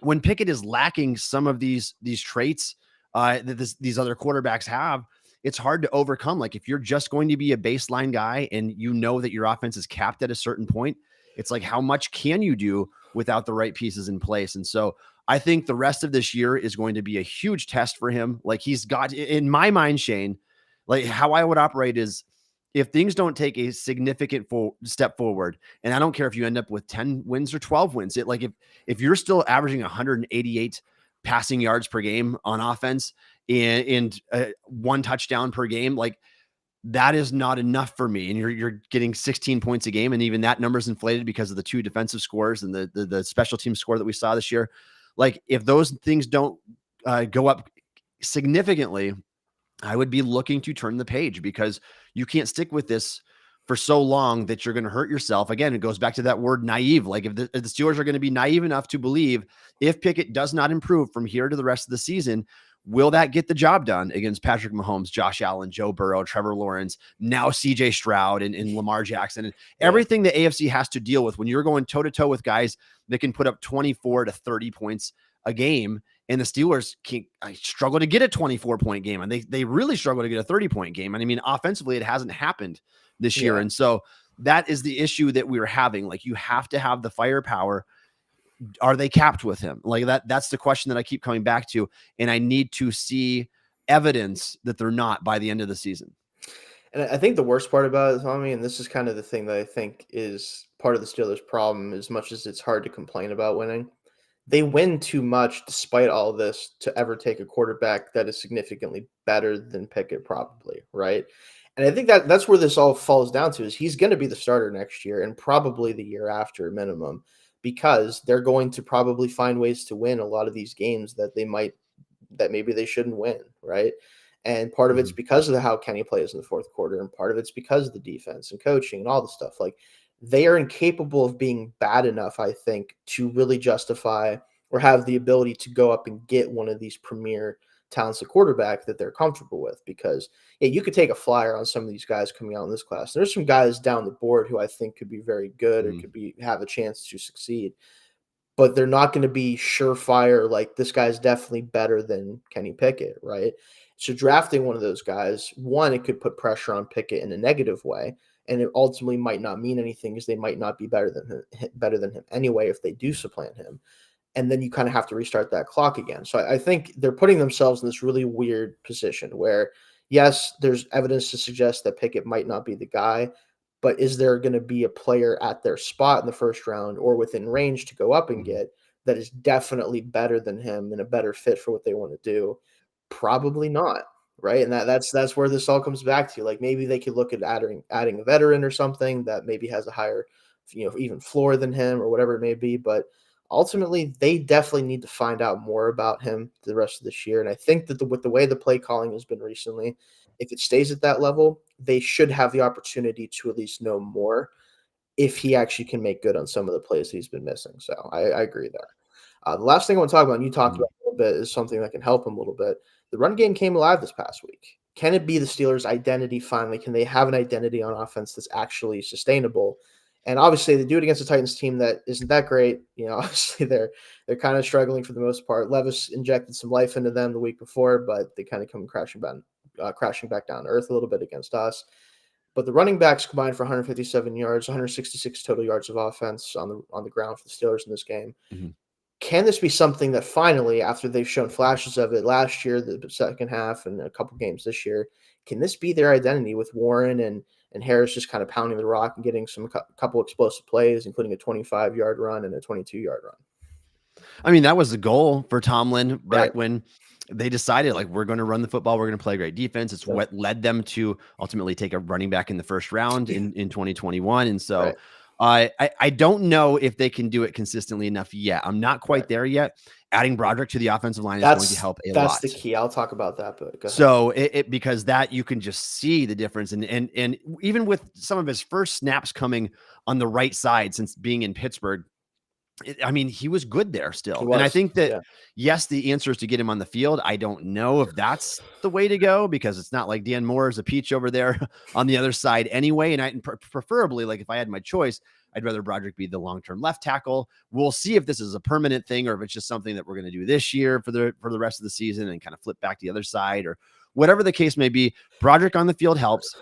Speaker 2: when Pickett is lacking some of these traits that these other quarterbacks have, it's hard to overcome. Like, if you're just going to be a baseline guy and you know that your offense is capped at a certain point, it's like, how much can you do without the right pieces in place? And so I think the rest of this year is going to be a huge test for him. Like, he's got, in my mind, Shayne, like, how I would operate is, if things don't take a significant step forward, and I don't care if you end up with 10 wins or 12 wins, it, like, if you're still averaging 188 passing yards per game on offense and 1 touchdown per game, like, that is not enough for me. And you're getting 16 points a game, and even that number's inflated because of the 2 defensive scores and the special team score that we saw this year. Like, if those things don't go up significantly, I would be looking to turn the page, because you can't stick with this for so long that you're going to hurt yourself. Again, it goes back to that word naive. Like, if the Steelers are going to be naive enough to believe if Pickett does not improve from here to the rest of the season, will that get the job done against Patrick Mahomes, Josh Allen, Joe Burrow, Trevor Lawrence, now CJ Stroud and Lamar Jackson, and
Speaker 1: Yeah.
Speaker 2: everything the AFC has to deal with when you're going toe to toe with guys that can put up 24 to 30 points a game? And the Steelers struggle to get a 24-point game, and they really struggle to get a 30-point game. And I mean, offensively, it hasn't happened this year.
Speaker 1: Yeah.
Speaker 2: And so that is the issue that we're having. Like, you have to have the firepower. Are they capped with him? Like, that's the question that I keep coming back to. And I need to see evidence that they're not by the end of the season.
Speaker 1: And I think the worst part about it, Tommy, and this is kind of the thing that I think is part of the Steelers' problem, as much as it's hard to complain about winning, they win too much despite all this to ever take a quarterback that is significantly better than Pickett, probably, right? And I think that's where this all falls down to, is he's going to be the starter next year and probably the year after minimum, because they're going to probably find ways to win a lot of these games that maybe they shouldn't win, right? And part of it's
Speaker 2: Mhm.
Speaker 1: because of how Kenny plays in the fourth quarter, and part of it's because of the defense and coaching and all the stuff. Like, they are incapable of being bad enough, I think, to really justify or have the ability to go up and get one of these premier talents at quarterback that they're comfortable with. Because yeah, you could take a flyer on some of these guys coming out in this class. There's some guys down the board who I think could be very good or
Speaker 2: Mhm.
Speaker 1: could be have a chance to succeed, but they're not going to be surefire. Like, this guy's definitely better than Kenny Pickett, right? So drafting one of those guys, one, it could put pressure on Pickett in a negative way, and it ultimately might not mean anything because they might not be better than him anyway if they do supplant him. And then you kind of have to restart that clock again. So I think they're putting themselves in this really weird position where, yes, there's evidence to suggest that Pickett might not be the guy, but is there going to be a player at their spot in the first round or within range to go up and
Speaker 2: Mhm.
Speaker 1: get that is definitely better than him and a better fit for what they want to do? Probably not, right? And that's where this all comes back to. Like, maybe they could look at adding a veteran or something that maybe has a higher, even floor than him or whatever it may be. But ultimately, they definitely need to find out more about him the rest of this year. And I think that with the way the play calling has been recently, if it stays at that level, they should have the opportunity to at least know more if he actually can make good on some of the plays he's been missing. So I agree there. The last thing I want to talk about, and you talked
Speaker 2: Mhm.
Speaker 1: about a little bit, is something that can help him a little bit. The run game came alive this past week. Can it be the Steelers' identity finally? Can they have an identity on offense that's actually sustainable? And obviously, they do it against a Titans team that isn't that great. Obviously they're kind of struggling for the most part. Levis injected some life into them the week before, but they kind of come crashing back down to earth a little bit against us. But the running backs combined for 157 yards, 166 total yards of offense on the ground for the Steelers in this game.
Speaker 2: Mhm.
Speaker 1: Can this be something that finally, after they've shown flashes of it last year, the second half, and a couple games this year, can this be their identity with Warren and Harris just kind of pounding the rock and getting some couple explosive plays, including a 25-yard run and a 22-yard run?
Speaker 2: I mean, that was the goal for Tomlin
Speaker 1: Right.
Speaker 2: back when they decided, like, we're going to run the football. We're going to play great defense. It's
Speaker 1: Yep.
Speaker 2: what led them to ultimately take a running back in the first round
Speaker 1: Yeah.
Speaker 2: in 2021. And so
Speaker 1: Right.
Speaker 2: I don't know if they can do it consistently enough yet. I'm not quite
Speaker 1: Right.
Speaker 2: there yet. Adding Broderick to the offensive line is going to
Speaker 1: That's
Speaker 2: help a
Speaker 1: that's the
Speaker 2: lot.
Speaker 1: key. I'll talk about that, but go ahead.
Speaker 2: So because that you can just see the difference. And even with some of his first snaps coming on the right side since being in Pittsburgh, I mean, he was good there
Speaker 1: He
Speaker 2: still. And I
Speaker 1: was.
Speaker 2: think that,
Speaker 1: Yeah.
Speaker 2: yes, the answer is to get him on the field. I don't know if that's the way to go because it's not like Dan Moore is a peach over there on the other side anyway. And preferably, like, if I had my choice, I'd rather Broderick be the long-term left tackle. We'll see if this is a permanent thing or if it's just something that we're going to do this year for the rest of the season and kind of flip back to the other side or whatever the case may be. Broderick on the field helps.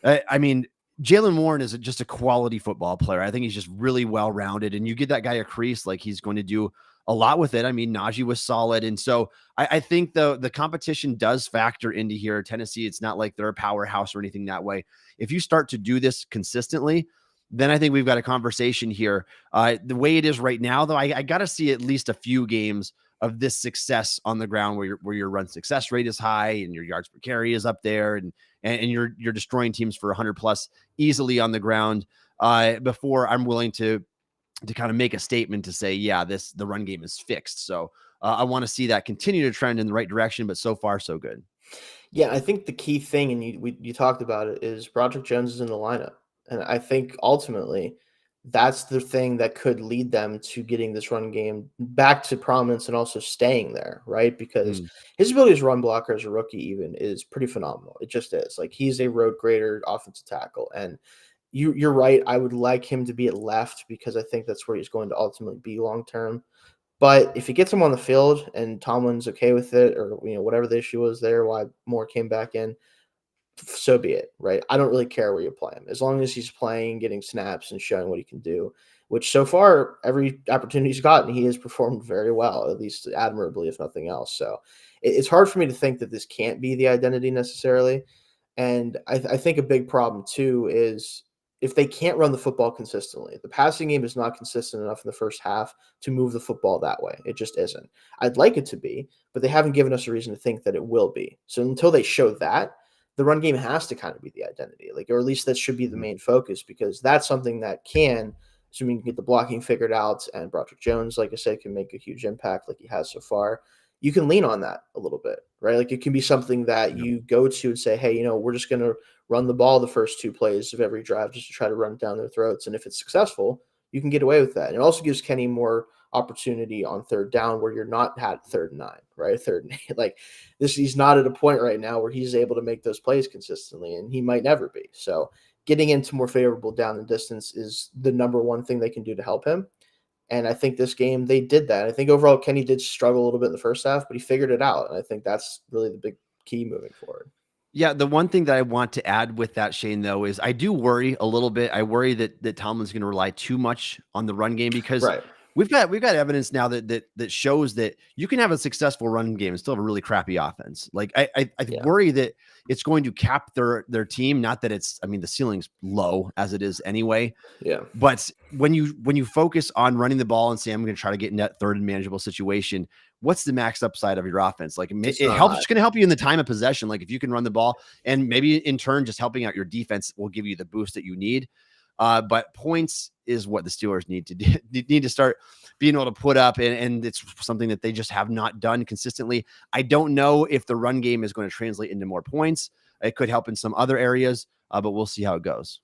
Speaker 2: I mean, Jaylen Warren is just a quality football player. I think he's just really well rounded, and you get that guy a crease, like he's going to do a lot with it. I mean, Najee was solid, and so I think the competition does factor into here. Tennessee, it's not like they're a powerhouse or anything that way. If you start to do this consistently, then I think we've got a conversation here. The way it is right now, though, I got to see at least a few games of this success on the ground where your run success rate is high and your yards per carry is up there and you're destroying teams for 100 plus easily on the ground before I'm willing to kind of make a statement to say, yeah, the run game is fixed. So I want to see that continue to trend in the right direction, but so far so good.
Speaker 1: Yeah, I think the key thing, and you talked about it, is Broderick Jones is in the lineup, and I think ultimately that's the thing that could lead them to getting this run game back to prominence and also staying there, right? Because
Speaker 2: Mm.
Speaker 1: his ability as a run blocker as a rookie even is pretty phenomenal. It just is. Like, he's a road grader offensive tackle, and you're right. I would like him to be at left because I think that's where he's going to ultimately be long term. But if he gets him on the field and Tomlin's okay with it, or whatever the issue was there, why Moore came back in, so be it, right? I don't really care where you play him, as long as he's playing, getting snaps, and showing what he can do. Which so far, every opportunity he's gotten, he has performed very well, at least admirably, if nothing else. So it's hard for me to think that this can't be the identity necessarily. And I think a big problem too is if they can't run the football consistently, the passing game is not consistent enough in the first half to move the football that way. It just isn't. I'd like it to be, but they haven't given us a reason to think that it will be. So until they show that, the run game has to kind of be the identity, like, or at least that should be the
Speaker 2: Mhm.
Speaker 1: main focus, because that's something that can, assuming you can get the blocking figured out, and Broderick Jones, like I said, can make a huge impact like he has so far. you can lean on that a little bit, right? Like it can be something that you go to and say, hey, we're just going to run the ball the first 2 plays of every drive just to try to run it down their throats. And if it's successful, you can get away with that. And it also gives Kenny more opportunity on 3rd down where you're not at 3rd and 9, right? 3rd and 8. Like he's not at a point right now where he's able to make those plays consistently, and he might never be. So getting into more favorable down and distance is the number one thing they can do to help him. And I think this game they did that. I think overall Kenny did struggle a little bit in the first half, but he figured it out. And I think that's really the big key moving forward.
Speaker 2: Yeah, the one thing that I want to add with that, Shayne, though, is I do worry a little bit. I worry that Tomlin's going to rely too much on the run game because
Speaker 1: Right.
Speaker 2: we've got evidence now that shows that you can have a successful run game and still have a really crappy offense. Like I worry that it's going to cap their team. Not that the ceiling's low as it is anyway.
Speaker 1: Yeah.
Speaker 2: But when you focus on running the ball and say, I'm going to try to get in that 3rd and manageable situation, what's the max upside of your offense? Like it helps. It's going to help you in the time of possession. Like if you can run the ball and maybe in turn, just helping out your defense will give you the boost that you need. But points is what the Steelers need to do. Need to start being able to put up, and it's something that they just have not done consistently. I don't know if the run game is going to translate into more points. It could help in some other areas, but we'll see how it goes.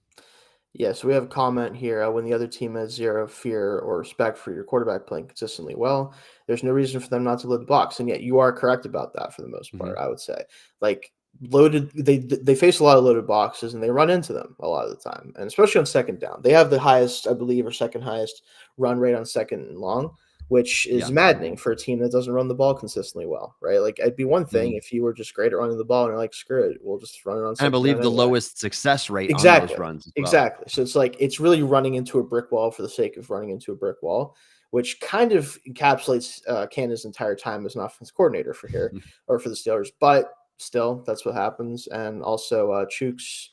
Speaker 1: Yeah, so we have a comment here. When the other team has zero fear or respect for your quarterback playing consistently well, there's no reason for them not to load the box. And yet you are correct about that for the most part, I would say. Like they face a lot of loaded boxes and they run into them a lot of the time. And especially on 2nd down. They have the highest, I believe, or 2nd highest run rate on 2nd and long, which is maddening for a team that doesn't run the ball consistently well, right? Like it'd be one thing if you were just great at running the ball and you're like, screw it, we'll just run it on.
Speaker 2: And I believe the lowest success rate on those runs.
Speaker 1: Exactly. So it's like it's really running into a brick wall for the sake of running into a brick wall, which kind of encapsulates Canada's entire time as an offense coordinator for here or for the Steelers. But still, that's what happens. And also Chuk's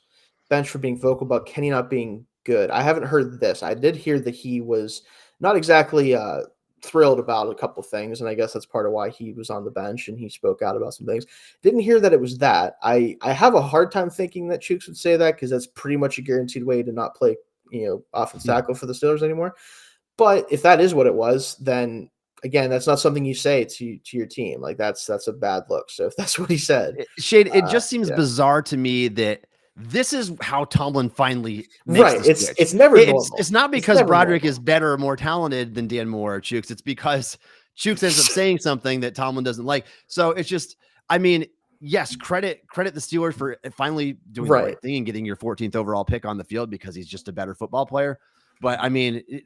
Speaker 1: bench for being vocal about Kenny not being good. I haven't heard this. I did hear that he was not exactly thrilled about a couple things, and I guess that's part of why he was on the bench and he spoke out about some things. Didn't hear that it was that. I have a hard time thinking that Chooks would say that because that's pretty much a guaranteed way to not play, offense tackle for the Steelers anymore. But if that is what it was, then again, that's not something you say to your team. Like that's a bad look. So if that's what he said,
Speaker 2: Shayne, it just seems bizarre to me that this is how Tomlin finally makes
Speaker 1: right.
Speaker 2: the switch.
Speaker 1: It's never normal.
Speaker 2: It's not because Broderick is better or more talented than Dan Moore or Chooks. It's because Chooks ends up saying something that Tomlin doesn't like. So it's just, yes, credit the Steelers for finally doing the right thing and getting your 14th overall pick on the field because he's just a better football player. But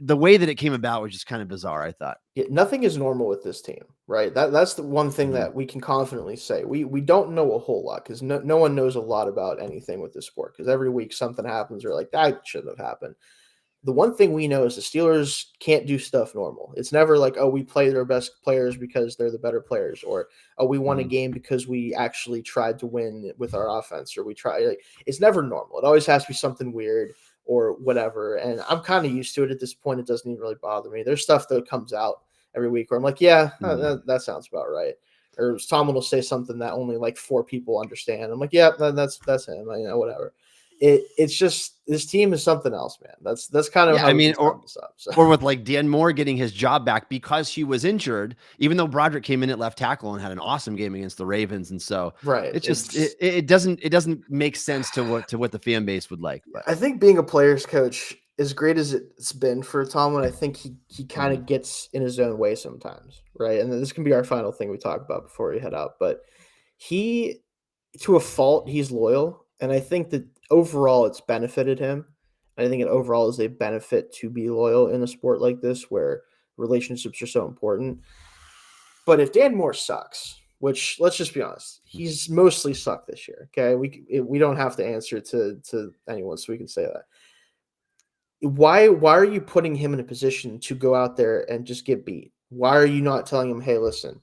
Speaker 2: the way that it came about was just kind of bizarre, I thought.
Speaker 1: Yeah, nothing is normal with this team, right? That's the one thing that we can confidently say. We don't know a whole lot because no one knows a lot about anything with this sport because every week something happens or like that shouldn't have happened. The one thing we know is the Steelers can't do stuff normal. It's never like, oh, we play their best players because they're the better players, or oh, we won a game because we actually tried to win with our offense, or we try. Like, it's never normal. It always has to be something weird or whatever. And I'm kind of used to it at this point. It doesn't even really bother me. There's stuff that comes out every week where I'm like, yeah, that sounds about right. Or Tomlin will say something that only like 4 people understand. I'm like, yeah, that's him. Whatever. It's just this team is something else, man. That's kind of how
Speaker 2: or with like Dan Moore getting his job back because he was injured, even though Broderick came in at left tackle and had an awesome game against the Ravens. And so it's just it doesn't make sense to what the fan base would like. But
Speaker 1: I think being a player's coach, as great as it's been for Tomlin, I think he kind of gets in his own way sometimes, right? And this can be our final thing we talk about before we head out. But he, to a fault, he's loyal. And I think that overall it's benefited him. I think it overall is a benefit to be loyal in a sport like this where relationships are so important. But if Dan Moore sucks, which let's just be honest, he's mostly sucked this year. Okay, we don't have to answer to anyone, so we can say that. Why are you putting him in a position to go out there and just get beat? Why are you not telling him, hey, listen,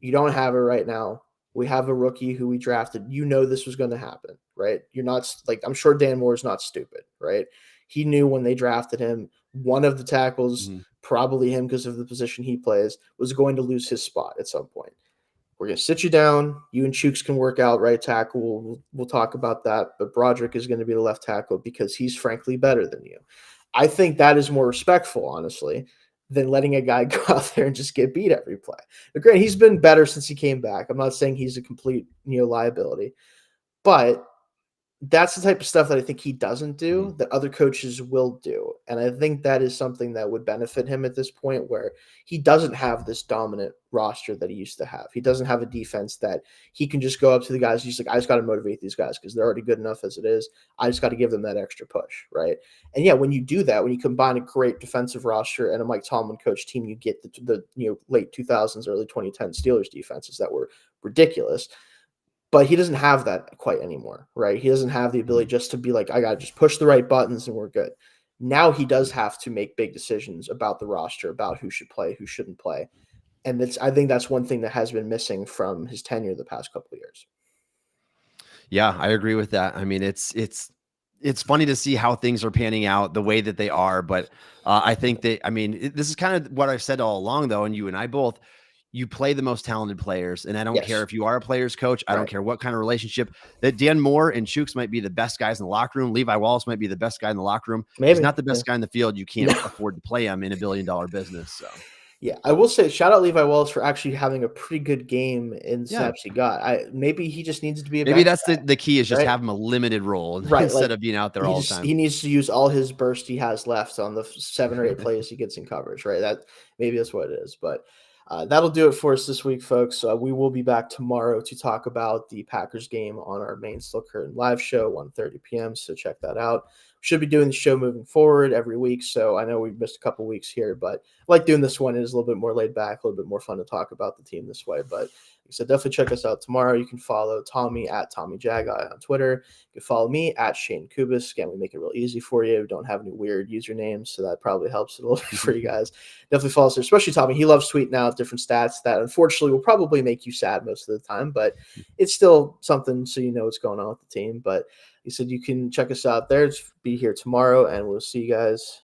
Speaker 1: you don't have it right now. We have a rookie who we drafted. You know this was going to happen, right? You're not like, I'm sure Dan Moore is not stupid, right? He knew when they drafted him, one of the tackles, probably him because of the position he plays, was going to lose his spot at some point. We're going to sit you down. You and Chooks can work out right tackle. We'll talk about that. But Broderick is going to be the left tackle because he's frankly better than you. I think that is more respectful, honestly, than letting a guy go out there and just get beat every play. But granted, he's been better since he came back. I'm not saying he's a complete, liability, but that's the type of stuff that I think he doesn't do that other coaches will do. And I think that is something that would benefit him at this point, where he doesn't have this dominant roster that he used to have. He doesn't have a defense that he can just go up to the guys. He's like, I just got to motivate these guys because they're already good enough as it is. I just got to give them that extra push. Right. And yeah, when you do that, when you combine a great defensive roster and a Mike Tomlin coach team, you get the late 2000s, early 2010 Steelers defenses that were ridiculous. But he doesn't have that quite anymore, right? He doesn't have the ability just to be like, I got to just push the right buttons and we're good. Now he does have to make big decisions about the roster, about who should play, who shouldn't play. And I think that's one thing that has been missing from his tenure the past couple of years.
Speaker 2: Yeah, I agree with that. I mean, it's funny to see how things are panning out the way that they are. But I think that, this is kind of what I've said all along, though, and you and I both. You play the most talented players, and I don't care if you are a player's coach. I don't care what kind of relationship. That Dan Moore and Chooks might be the best guys in the locker room. Levi Wallace might be the best guy in the locker room. Maybe. He's not the best guy in the field. You can't afford to play him in $1 billion business. So,
Speaker 1: yeah, I will say shout out Levi Wallace for actually having a pretty good game in snaps he got. Maybe he just needs to be
Speaker 2: maybe that's the key is just have him a limited role instead of being out there all the time.
Speaker 1: He needs to use all his burst he has left on the 7 or 8 plays he gets in coverage. Right, maybe that's what it is, but. That'll do it for us this week, folks. We will be back tomorrow to talk about the Packers game on our main Still Curtain live show, 1:30 p.m., so check that out. We should be doing the show moving forward every week, so I know we've missed a couple weeks here, but I like doing this one. It is a little bit more laid back, a little bit more fun to talk about the team this way, but so definitely check us out tomorrow. You can follow Tommy at Tommy Jaggi on Twitter. You can follow me at Shayne Kubas. Again, we make it real easy for you. We don't have any weird usernames, so that probably helps a little bit for you guys. Definitely follow us there, especially Tommy. He loves tweeting out different stats that unfortunately will probably make you sad most of the time, but it's still something so you know what's going on with the team. But he said you can check us out there. Be here tomorrow, and we'll see you guys